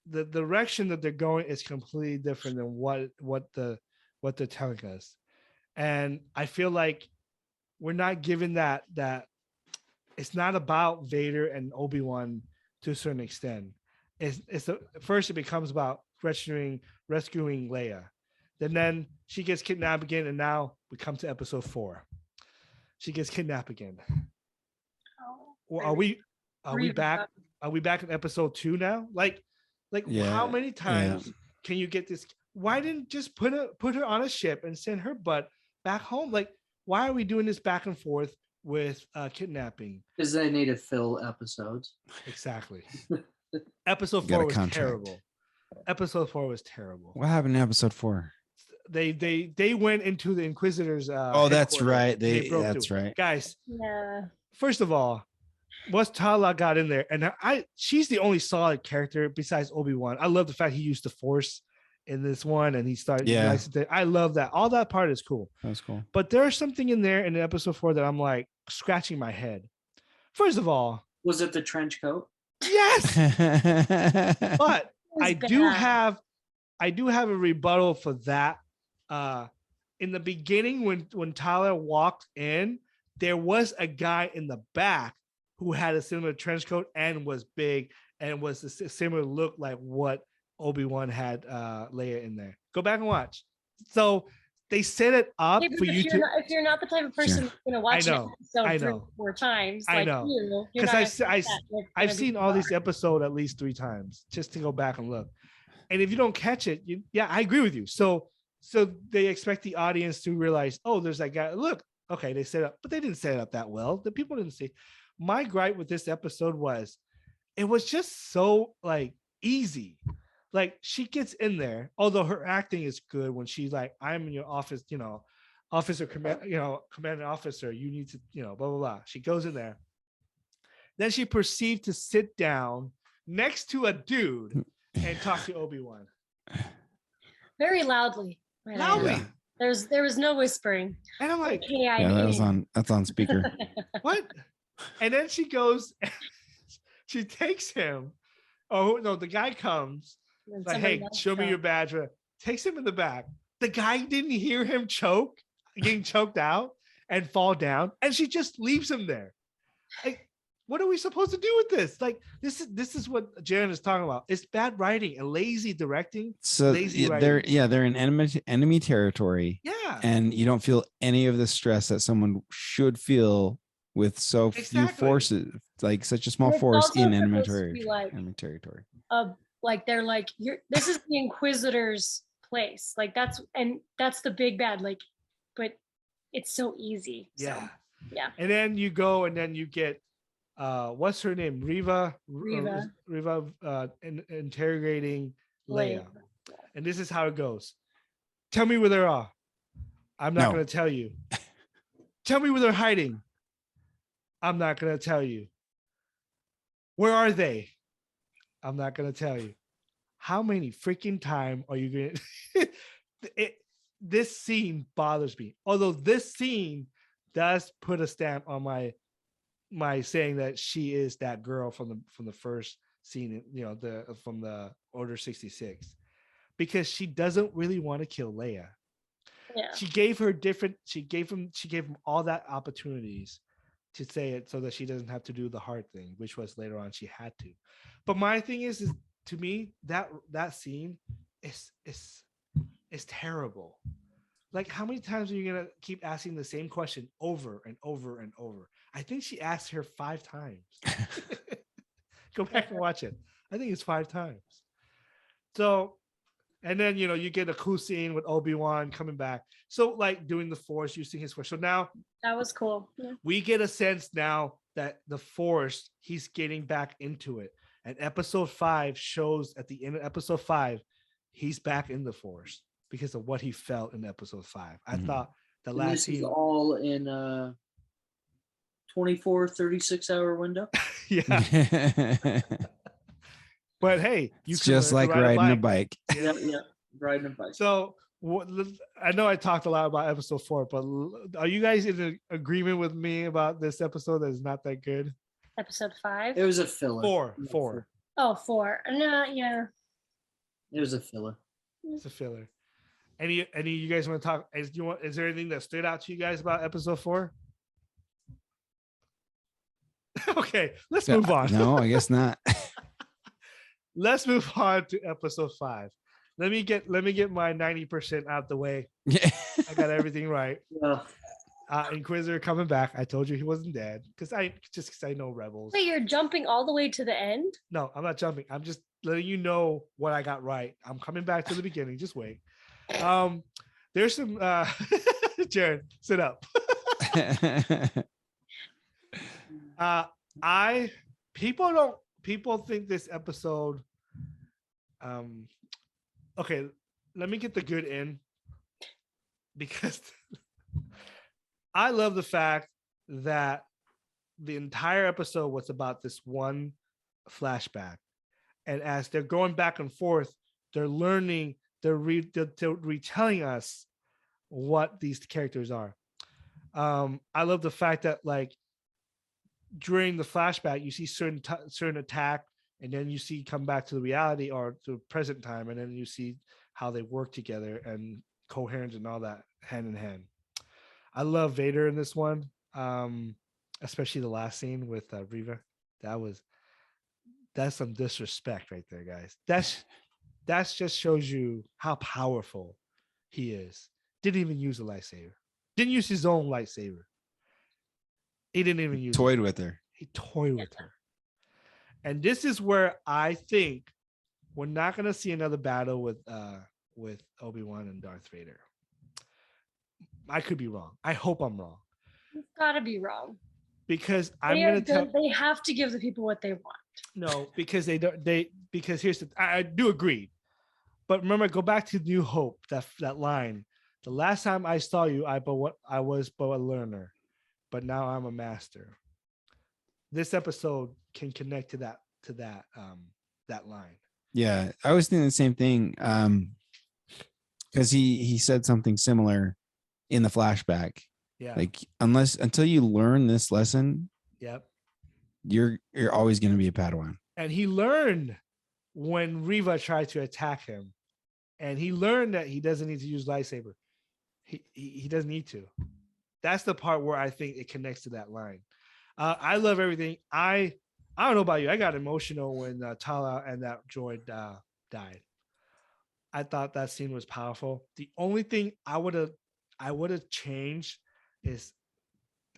The direction that they're going is completely different than what they're telling us, and I feel like we're not given that. It's not about Vader and Obi-Wan to a certain extent. First it becomes about rescuing Leia. Then she gets kidnapped again, and now we come to episode 4. She gets kidnapped again. Well, are we back? Are we back in episode 2 now? Like how many times can you get this? Why didn't just put her on a ship and send her butt back home? Like, why are we doing this back and forth with kidnapping? Because they need to fill episodes. Exactly. Episode 4 was terrible. Episode 4 was terrible. What happened in episode 4? They went into the Inquisitors. That's right. That's right, guys. Yeah. First of all, once Tala got in there, and she's the only solid character besides Obi-Wan. I love the fact he used the Force in this one, and he started. Yeah. I love that. All that part is cool. That's cool. But there's something in there in episode 4 that I'm like scratching my head. First of all, was it the trench coat? Yes. But I do bad. have a rebuttal for that in the beginning when Tyler walked in, there was a guy in the back who had a similar trench coat and was big and was a similar look like what Obi-Wan had Leia in there. Go back and watch. So they set it up Yeah, but for you to. if you're not the type of person Sure. that's gonna watch I know, an I episode 3 know. or 4 times, I like know. you're not Because gonna think that it's I've gonna be seen all these fun. episodes at least 3 times just to go back and look. And if you don't catch it, yeah, I agree with you. So they expect the audience to realize, oh, there's that guy. Look, okay, they set it up, but they didn't set it up that well. The people didn't see. My gripe with this episode was it was just so like easy. Like she gets in there, although her acting is good when she's like, I'm in your office, officer command, commanding officer, you need to, blah, blah, blah. She goes in there. Then she proceeds to sit down next to a dude and talk to Obi-Wan. Very loudly. Right, Loudly. There was no whispering. And I'm like, Okay, that's on speaker. what? And then she goes, she takes him. Oh, no, the guy comes. Like, hey, show me your badge. Takes him in the back. The guy didn't hear him getting choked out and fall down. And she just leaves him there. Like, what are we supposed to do with this? Like, this is what Jaron is talking about. It's bad writing and lazy directing. So lazy they're in enemy territory. Yeah. And you don't feel any of the stress that someone should feel with so few forces, like such a small force in enemy territory. Like they're like, this is the Inquisitor's place. Like that's the big bad. Like, but it's so easy. Yeah. So, yeah. And then you go and then you get what's her name? Riva interrogating Leia. And this is how it goes. Tell me where they are. I'm not going to tell you. Tell me where they're hiding. I'm not going to tell you. Where are they? I'm not going to tell you. How many freaking time are you going to... This scene bothers me. Although this scene does put a stamp on my saying that she is that girl from the first scene, from the Order 66, because she doesn't really want to kill Leia. Yeah. She gave him all that opportunities to say it so that she doesn't have to do the hard thing, which was later on she had to. But my thing is to me that scene is terrible. Like, how many times are you gonna keep asking the same question over and over and over? I think she asked her 5 times. Go back and watch it. I think it's 5 times. So, and then you get a cool scene with Obi-Wan coming back. So, like, doing the Force, using his Force. So now that was cool. Yeah. We get a sense now that the Force, he's getting back into it. And episode 5 shows at the end of episode 5, he's back in the Force because of what he felt in episode 5. I thought the last scene is all in 36 hour window. Yeah. But hey, it's just like riding a bike. Yeah, riding a bike. So I know I talked a lot about episode 4, but are you guys in agreement with me about this episode that is not that good? Episode 5? It was a filler. 4. Oh, 4. No, yeah. It was a filler. It's a filler. Any you guys want to talk? Is there anything that stood out to you guys about episode 4? Okay, let's move on. No, I guess not. Let's move on to episode 5. Let me get my 90% out the way. Yeah. I got everything right. Yeah. Inquisitor coming back. I told you he wasn't dead because I know Rebels. Wait, you're jumping all the way to the end? No, I'm not jumping. I'm just letting you know what I got right. I'm coming back to the beginning. Just wait. There's some Jared, sit up. People think this episode okay, let me get the good in, because I love the fact that the entire episode was about this one flashback, and as they're going back and forth, they're learning, they're retelling us what these characters are. I love the fact that, like, during the flashback, you see certain attack, and then you see come back to the reality or to present time, and then you see how they work together and coherence and all that. hand in hand. I love Vader in this one, especially the last scene with Reva. That's some disrespect right there, guys. That's just shows you how powerful he is. Didn't even use a lightsaber. Didn't use his own lightsaber. He didn't even use Toyed it. with her. He toyed with her. And this is where I think we're not gonna see another battle with Obi-Wan and Darth Vader. I could be wrong. I hope I'm wrong. You've got to be wrong. Because I'm gonna tell. They have to give the people what they want. No, because they don't. Because here's the. I do agree, but remember, go back to New Hope. That line. The last time I saw you, I was but a learner, but now I'm a master. This episode can connect to that line. Yeah, I was thinking the same thing. Because he said something similar in the flashback. Yeah. Like until you learn this lesson, Yep. You're always going to be a Padawan. And he learned when Reva tried to attack him, and he learned that he doesn't need to use lightsaber. He doesn't need to. That's the part where I think it connects to that line. I love everything. I don't know about you. I got emotional when Tala and that droid died. I thought that scene was powerful. The only thing I would have changed is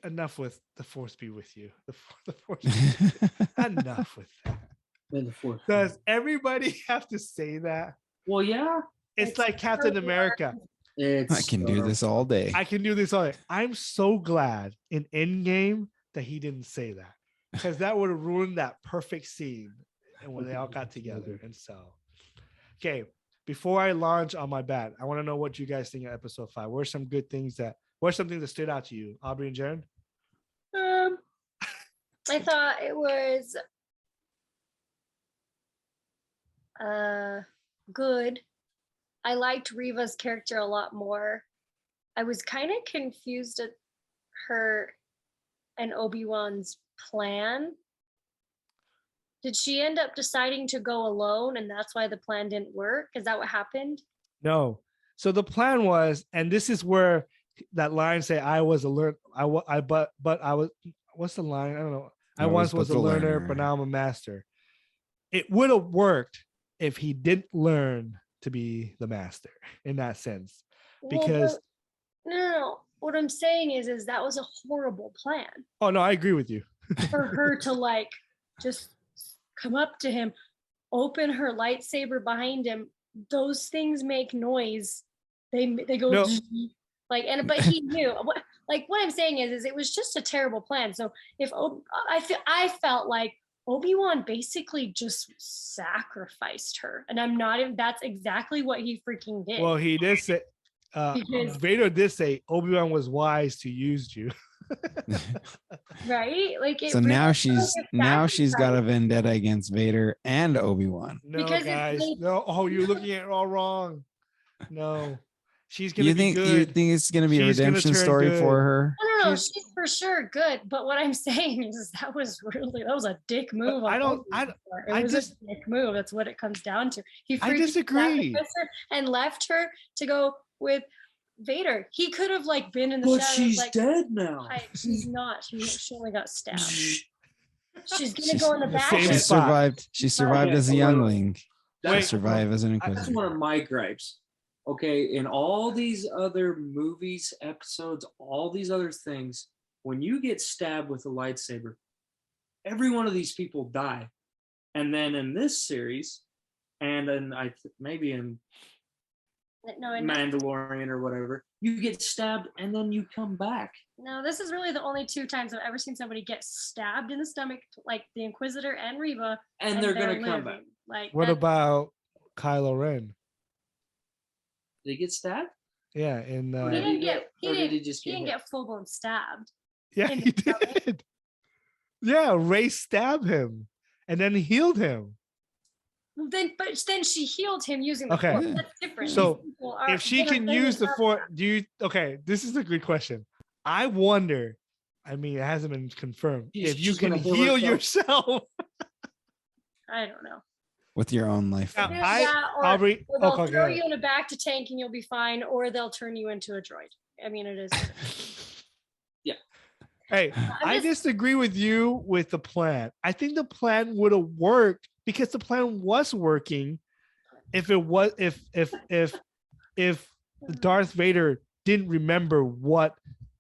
enough with the Force be with you. The Force be with you. Enough with that. Does everybody have to say that? Well, yeah. It's like Captain America. I can do this all day. I can do this all day. I'm so glad in Endgame that he didn't say that, because that would have ruined that perfect scene and when they all got together. And so, okay, before I launch on my bat, I want to know what you guys think of episode 5. What are some things that stood out to you, Aubrey and Jared? I thought it was good. I liked Reva's character a lot more. I was kind of confused at her and Obi-Wan's plan. Did she end up deciding to go alone, and that's why the plan didn't work? Is that what happened? No. So the plan was, and this is where that line say, "I was a learner." But I was. What's the line? I don't know. I once was a learner, but now I'm a master. It would have worked if he didn't learn to be the master in that sense, because no. What I'm saying is that was a horrible plan. Oh no, I agree with you. For her to like just come up to him, open her lightsaber behind him. Those things make noise. They go No. but he knew. What I'm saying is it was just a terrible plan. So if I felt like Obi-Wan basically just sacrificed her, and I'm not even. That's exactly what he freaking did. Well, he did say. Vader did say Obi-Wan was wise to use you. Right? Like it so really now she's got a vendetta against Vader and Obi-Wan. No, Because guys. No. Oh, you're looking at it all wrong. No. She's gonna be good. You think it's gonna be a redemption story good. for her? No, she's for sure good. But what I'm saying is that was a dick move. It was a dick move. That's what it comes down to. I disagree. And left her to go with Vader. He could have been in the But shadows. she's dead now. She's not. She only got stabbed. She's gonna go in the back. She survived as a youngling. She survived as an inquisitor. That's one of my gripes. Okay, in all these other movies, episodes, all these other things, when you get stabbed with a lightsaber, every one of these people die. And then in this series, and then maybe in Mandalorian or whatever, you get stabbed and then you come back. No, this is really the only 2 times I've ever seen somebody get stabbed in the stomach, like the Inquisitor and Reva, and they're gonna come back. What about Kylo Ren? Did he get stabbed? Yeah, he didn't get full blown stabbed. Yeah, he did. Yeah, Rey stabbed him and then healed him. Then she healed him using the Force. That's different. So if she can use the Force, this is a good question. I wonder, it hasn't been confirmed, if you can heal yourself. I don't know. with your own life. Now, force. Or Aubrey, they'll okay, go throw ahead. you in a back to tank and you'll be fine, or they'll turn you into a droid. I mean, it is. Hey, I'm I just- disagree with you with the plan. I think the plan would have worked because the plan was working. If it was, if Darth Vader didn't remember what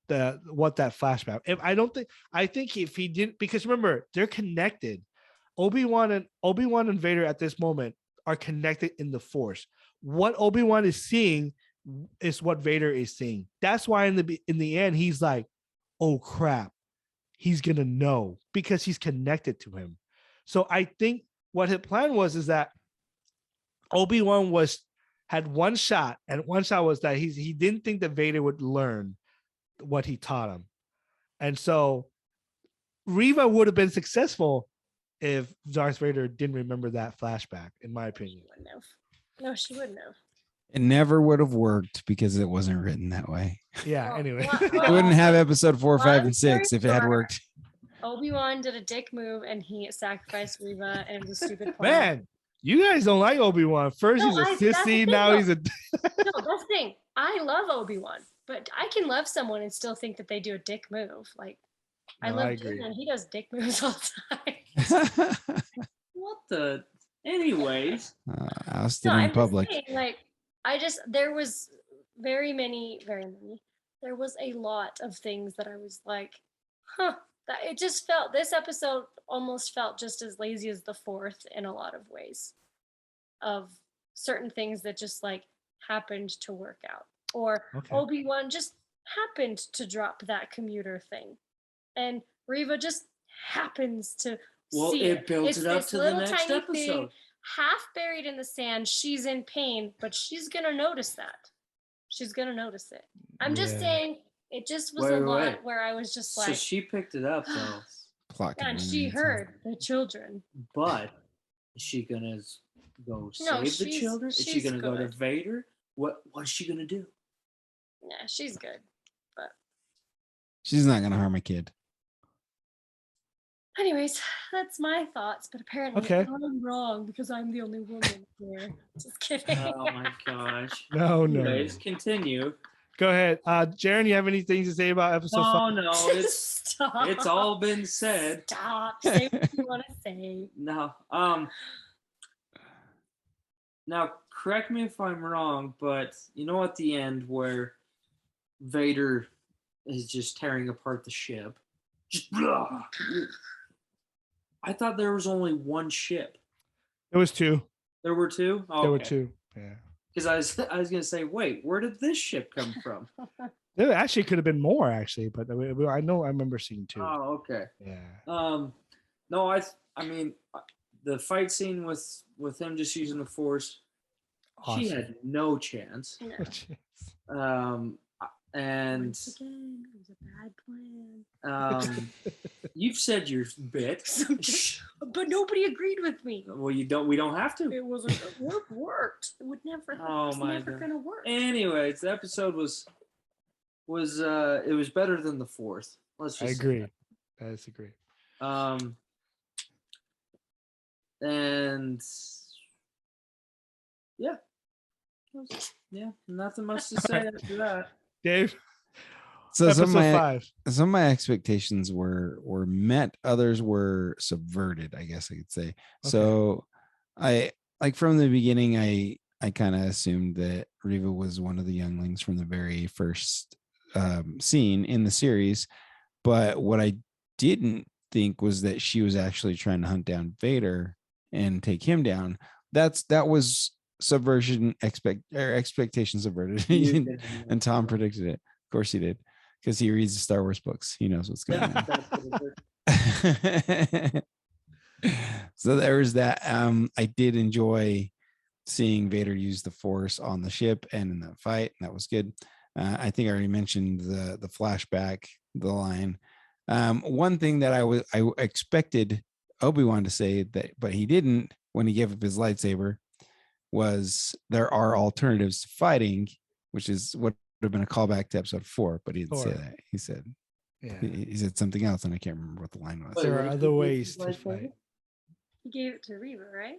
that flashback. I think if he didn't, because remember they're connected. Obi-Wan and Vader at this moment are connected in the Force. What Obi-Wan is seeing is what Vader is seeing. That's why in the end he's like, oh crap, he's gonna know because he's connected to him. So I think what his plan was is that Obi-Wan had one shot, and one shot was that he didn't think that Vader would learn what he taught him. And so Reva would have been successful if Darth Vader didn't remember that flashback, in my opinion. She wouldn't have. No, she wouldn't have. It never would have worked because it wasn't written that way. Yeah, Well, anyway. We wouldn't have episode 4, 5, and Long 6 if it had story worked. Obi-Wan did a dick move and he sacrificed Reva, and it was a stupid plan. Man, you guys don't like Obi-Wan. First No, he's a that's the sissy, thing, now though. he's a No, that's the thing. I love Obi-Wan, but I can love someone and still think that they do a dick move. Like, I No, love I agree. Jin, and he does dick moves all the time. What the? Anyways, Ousted No, in I'm public. just saying, like, there was very many. There was a lot of things that I was like, huh. That it just felt, this episode almost felt just as lazy as the fourth in a lot of ways, of certain things that just like happened to work out, or Okay. Obi-Wan just happened to drop that commuter thing, and Reva just happens to well, see it built It's it up this to the little next tiny episode. thing, half buried in the sand. She's in pain, but she's gonna notice that. She's gonna notice it. I'm just Yeah. saying, it just was Wait, a lot wait. where I was just So like, she picked it up though, Plot and she convenience. heard the children. but is she gonna go No, save the she's- children? Is she she's gonna go to good. Vader? What's she gonna do? Yeah, she's good. She's not going to harm a kid. Anyways, that's my thoughts, but apparently Okay. I'm wrong because I'm the only woman here. Just kidding. Oh my gosh. No. Anyways, continue. Go ahead. Jaron, you have anything to say about episode 5? No, it's Stop. it's all been said. Stop. Say what you want to say. No. Now correct me if I'm wrong, but you know at the end where Vader is just tearing apart the ship. Just blah. I thought there was only one ship. It was 2. There were two? Oh, There were okay. 2. Yeah. Because I was gonna say, wait, where did this ship come from? There actually could have been more, actually, but I know I remember seeing 2. Oh, okay. Yeah. No, I mean, the fight scene with him just using the Force, Awesome. she had no chance. No. And Once again, it was a bad plan. you've said your bit. But nobody agreed with me. Well, we don't have to. It wasn't. It worked. It would never. Oh it's my never God. gonna work. Anyways, the episode was it was better than the fourth. Let's I just say agree. I disagree. that. And yeah, nothing much to say after that. Dave, So episode some 5. of my expectations were met, others were subverted, I guess I could say. So I like from the beginning I kind of assumed that Reva was one of the younglings from the very first scene in the series, but what I didn't think was that she was actually trying to hunt down Vader and take him down. That was subversion, expectation subverted. And Tom predicted it. Of course he did, because he reads the Star Wars books. He knows what's going on. So there was that. I did enjoy seeing Vader use the Force on the ship and in that fight, and that was good. I think I already mentioned the flashback, the line. One thing that I expected Obi-Wan to say that, but he didn't when he gave up his lightsaber, was there are alternatives to fighting, which is what would have been a callback to episode 4, but he didn't say that. He said Yeah. he said something else, and I can't remember what the line was. Wait, There what are did other he do ways with to his lightsaber? fight. He gave it to Reva, right?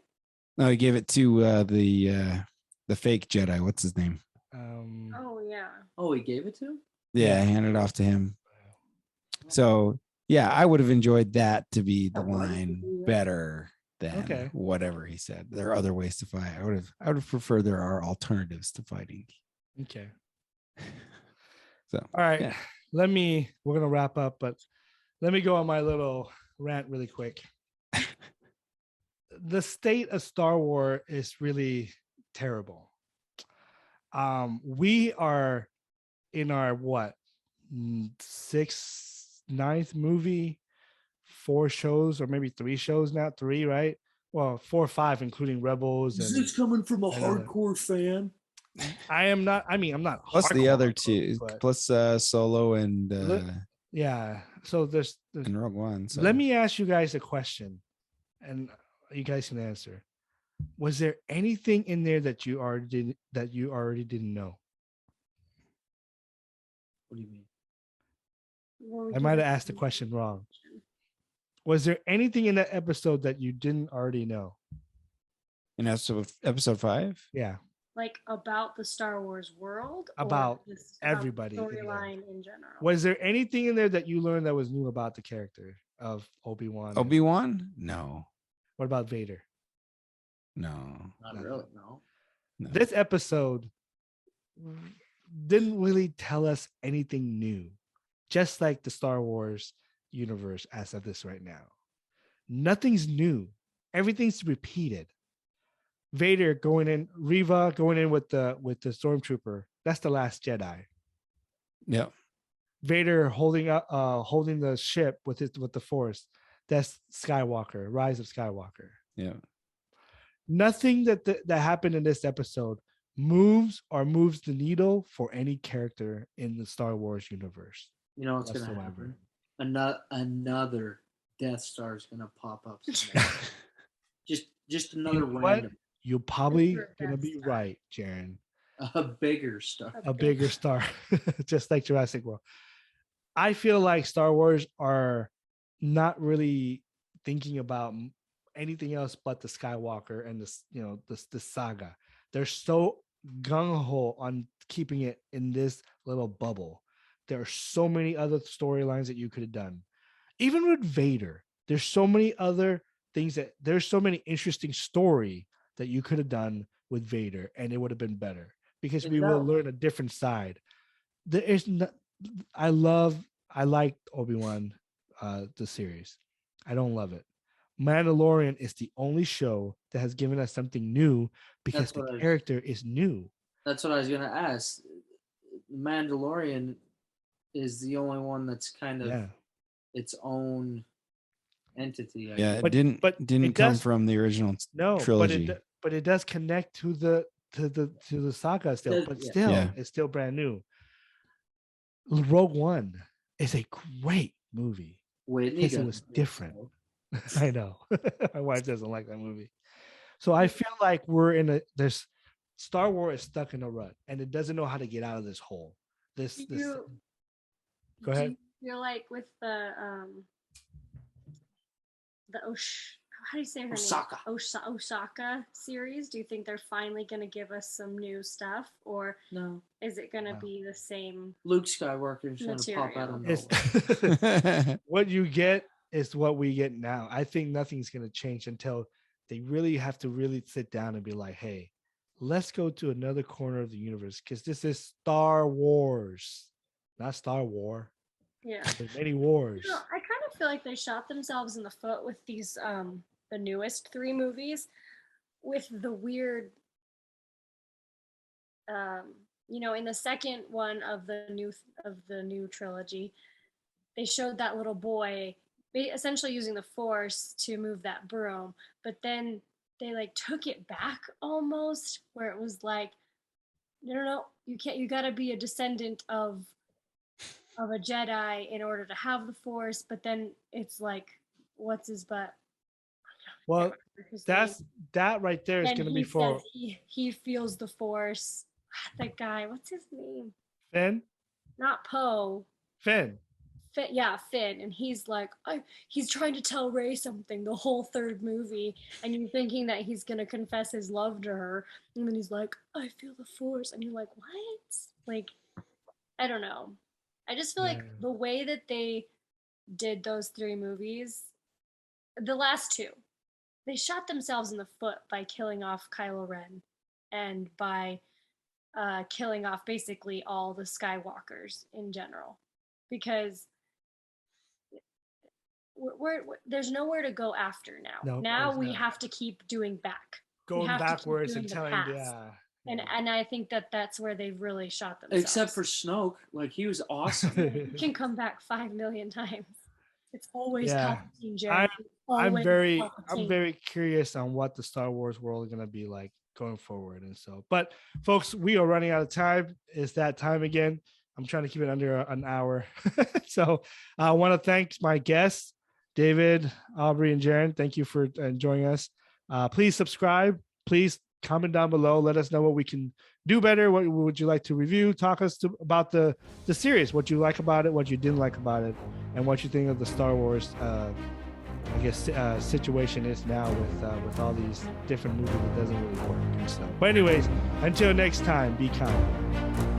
No, he gave it to the fake Jedi. What's his name? Oh yeah. Oh, he gave it to him? Yeah, handed off to him. So yeah, I would have enjoyed that to be the line better than Okay. whatever he said. There are other ways to fight. I would have preferred there are alternatives to fighting. Okay. So All right. yeah. We're gonna wrap up, but let me go on my little rant really quick. The state of Star Wars is really terrible. We are in our sixth, ninth movie, 4 shows, or maybe 3 shows now, 3, right? Well, 4 or 5, including Rebels. Is And this coming from a and other- hardcore fan? I am not. I mean, I'm not. Plus the hardcore, other two, but plus Solo and yeah. So there's and Rogue One. So Let me ask you guys a question, and you guys can answer. Was there anything in there that you already didn't know? What do you mean? I might have asked the question wrong. Was there anything in that episode that you didn't already know? in episode 5. Yeah, Like about the Star Wars world, or About just everybody in there. storyline in general. Was there anything in there that you learned that was new about the character of Obi-Wan? Obi-Wan? No. What about Vader? No. Not No. really, no. No. This episode didn't really tell us anything new, just like the Star Wars universe as of this right now. Nothing's new. Everything's repeated. Vader going in, Reva going in with the stormtrooper. That's the Last Jedi. Yeah. Vader holding the ship with the Force. That's Skywalker, Rise of Skywalker. Yeah. Nothing that happened in this episode moves the needle for any character in the Star Wars universe. You know what's going to Whatsoever. happen? Another Death Star is going to pop up somewhere. just another You know what? random. You're probably Super gonna Death be Star. right, Jaren. A bigger star. A bigger star, just like Jurassic World. I feel like Star Wars are not really thinking about anything else but the Skywalker and the saga. They're so gung ho on keeping it in this little bubble. There are so many other storylines that you could have done. Even with Vader, there's so many other things there's so many interesting story that you could have done with Vader, and it would have been better because we will learn a different side. There is no, I like Obi-Wan, the series. I don't love it. Mandalorian is the only show that has given us something new because the character is new. That's what I was going to ask. Mandalorian is the only one that's kind of its own entity. Yeah, But didn't it come does- from the original trilogy. But it does connect to the saga still. But still, it's still brand new. Rogue One is a great movie. Because it was different. I know. My wife doesn't like that movie. So I feel like there's Star Wars is stuck in a rut and it doesn't know how to get out of this hole. Go ahead. You're like with the how do you say her Osaka. name? Osaka series. Do you think they're finally going to give us some new stuff, or no? Is it going to be the same? Luke Skywalker is going to pop out of nowhere. What you get is what we get now. I think nothing's going to change until they really have to really sit down and be like, hey, let's go to another corner of the universe because this is Star Wars, not Star War. Yeah. There's many wars. I kind of feel like they shot themselves in the foot with these the newest 3 movies with the weird in the second one of the new trilogy, they showed that little boy essentially using the Force to move that broom, but then they like took it back almost, where it was like, no, you got to be a descendant of a Jedi in order to have the Force, but then it's like, what's his butt? Well, that right there is going to be for he feels the Force. That guy, what's his name? Finn. Not Poe. Finn. Finn, and he's like, he's trying to tell Rey something the whole third movie, and you're thinking that he's gonna confess his love to her, and then he's like, I feel the Force, and you're like, what? Like, I don't know. I just feel like the way that they did those 3 movies, the last 2, they shot themselves in the foot by killing off Kylo Ren and by killing off basically all the Skywalkers in general, because there's nowhere to go after now. No, now there's we not. have to keep doing back. Going have to keep backwards doing and the telling, past. And I think that that's where they've really shot themselves. Except for Snoke, like he was awesome. He can come back 5 million times. It's always Palpatine, Jared. I'm Always very Palpatine. curious on what the Star Wars world is going to be like going forward. And so, but folks, we are running out of time. It's that time again. I'm trying to keep it under an hour. So I want to thank my guests, David, Aubrey, and Jaren. Thank you for joining us. Please subscribe. Please comment down below. Let us know what we can do better. What would you like to review? Talk us about the series, what you like about it, what you didn't like about it, and what you think of the Star Wars situation is now with all these different movies that doesn't really work and stuff. But anyways, until next time, be kind.